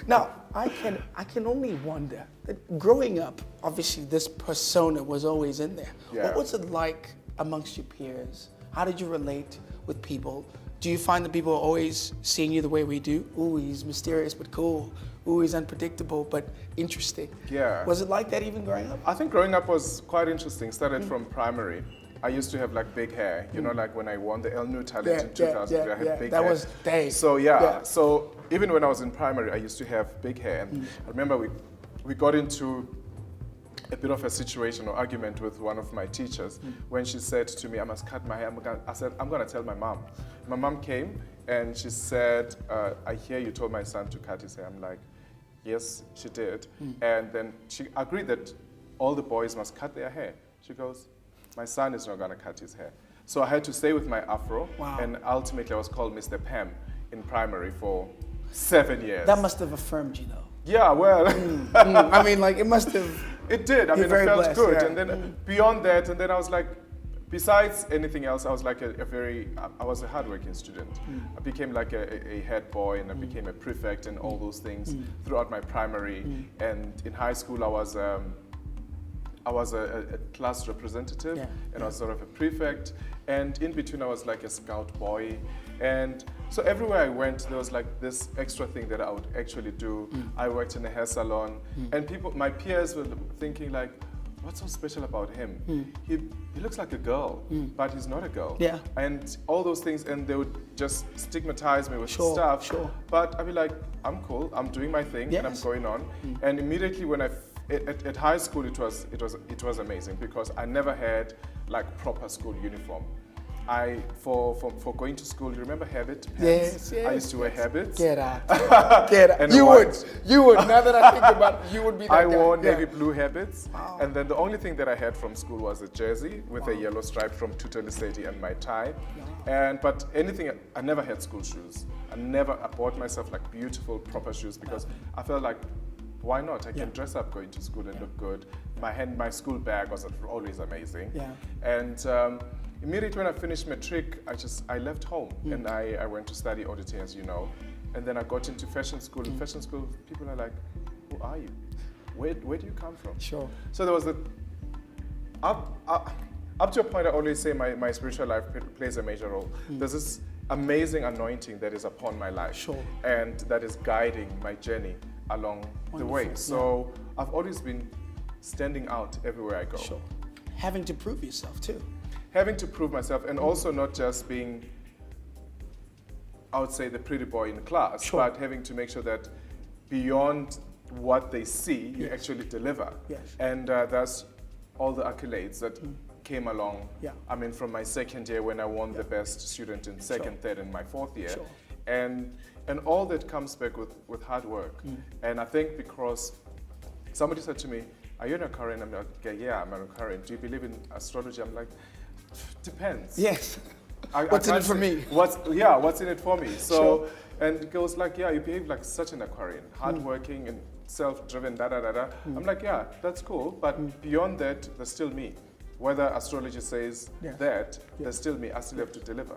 Now, I can only wonder that growing up, obviously this persona was always in there. Yeah. What was it like amongst your peers? How did you relate with people? Do you find that people are always seeing you the way we do? Ooh, he's mysterious but cool. Ooh, he's unpredictable but interesting. Yeah. Was it like that even growing up? I think growing up was quite interesting. Started from primary. I used to have like big hair, you know, like when I won the Tlale in 2000, I had big that hair. was Dave. So so even when I was in primary, I used to have big hair. And I remember we got into a bit of a situation or argument with one of my teachers when she said to me, I must cut my hair. I said, I'm gonna tell my mom. My mom came and she said, I hear you told my son to cut his hair. I'm like, yes, she did. And then she agreed that all the boys must cut their hair. She goes, my son is not gonna cut his hair. So I had to stay with my afro, and ultimately I was called Mr. Pam in primary for 7 years. That must have affirmed you though. Yeah, well. I mean, like it must have. It did, I mean, it felt blessed, good. yeah. And then beyond that, and then I was like, besides anything else, I was like I was a hardworking student. I became like a head boy, and I became a prefect and all those things throughout my primary. And in high school, I was a class representative, and I was sort of a prefect. And in between, I was like a scout boy. And so everywhere I went, there was like this extra thing that I would actually do. I worked in a hair salon, and my peers were thinking like, what's so special about him? He looks like a girl, but he's not a girl. Yeah. And all those things, and they would just stigmatize me with stuff. But I'd be like, I'm cool, I'm doing my thing, and I'm going on. And immediately when at high school, it was amazing because I never had like proper school uniform. For going to school, you remember habit pants? Yes. I used to wear habits. Get out. Get out. You would. Now that I think about it, you would be that I guy. wore navy blue habits. Wow. And then the only thing that I had from school was a jersey with a yellow stripe from Tlale City and my tie. But anything, I never had school shoes. I bought myself like beautiful, proper shoes because I felt like, why not? I can dress up going to school and look good. My school bag was always amazing. Yeah. And immediately when I finished matric, I left home and I went to study auditing, as you know. And then I got into fashion school. In fashion school, people are like, who are you? Where do you come from? Sure. So there was up to a point, I always say my spiritual life plays a major role. There's this amazing anointing that is upon my life. Sure. And that is guiding my journey along the way. So I've always been standing out everywhere I go. Sure. Having to prove yourself too. Having to prove myself, and also not just being, I would say, the pretty boy in class, but having to make sure that beyond what they see, you actually deliver. Yes. And that's all the accolades that came along. Yeah. I mean, from my second year when I won the best student in second, third, and my fourth year. Sure. And all that comes back with hard work. And I think because somebody said to me, are you an Aquarian? I'm like, yeah, I'm an Aquarian. Do you believe in astrology? I'm like, depends. Yes. What's in it for me? What's in it for me? So, and it goes like, yeah, you behave like such an Aquarian, hardworking and self-driven, I'm like, yeah, that's cool. But beyond that, there's still me. Whether astrology says that, there's still me. I still have to deliver.